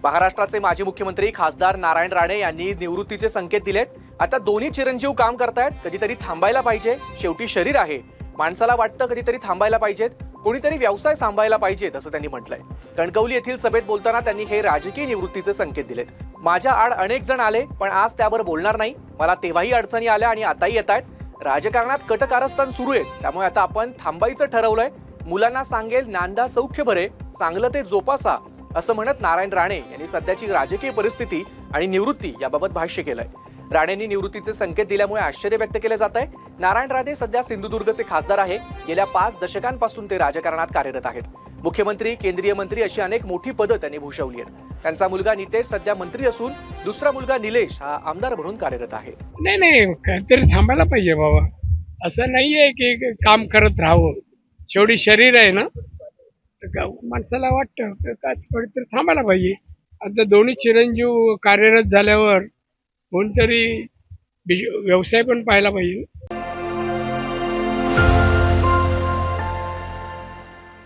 महाराष्ट्राचे माजी मुख्यमंत्री खासदार नारायण राणे यांनी निवृत्तीचे संकेत दिलेत। आता दोन्ही चिरंजीव काम करतायत, कधीतरी थांबायला पाहिजे, शेवटी शरीर आहे, माणसाला वाटतं कधीतरी थांबायला पाहिजेत, कोणीतरी व्यवसाय सांभाळायला पाहिजेत असं त्यांनी म्हटलंय। कणकवली येथील सभेत बोलताना त्यांनी हे राजकीय निवृत्तीचे संकेत दिलेत। माझ्या आड अनेक जण आले, पण आज त्यावर बोलणार नाही। मला तेव्हाही अडचणी आल्या आणि आताही येतायत। राजकारणात कटकारस्थान सुरू आहे, त्यामुळे आता आपण थांबायचं ठरवलंय। मुलांना सांगेल नांदा सौख्य भरे, चांगलं ते जोपासा असं म्हणत नारायण राणे यांनी सध्याची राजकीय परिस्थिती आणि निवृत्ती याबाबत भाष्य केलंय। राणेंनी निवृत्तीचे संकेत दिल्यामुळे आश्चर्य व्यक्त केले जात आहे। नारायण राणे सध्या सिंधुदुर्गचे खासदार आहे। गेल्या 5 दशकांपासून ते राजकारणात कार्यरत आहेत। मुख्यमंत्री, केंद्रीय मंत्री अशी अनेक मोठी पदं त्यांनी भूषवली आहेत। त्यांचा मुलगा नितेश सध्या मंत्री असून दुसरा मुलगा निलेश हा आमदार म्हणून कार्यरत आहे। नाही काहीतरी थांबायला पाहिजे बाबा, असं नाहीये की काम करत राहावं। शेवटी शरीर आहे ना, माणसाला वाटतं काहीतरी थांबायला पाहिजे। आता दोन्ही चिरंजीव कार्यरत झाल्यावर कोणतरी व्यवसाय पण पाहायला पाहिजे।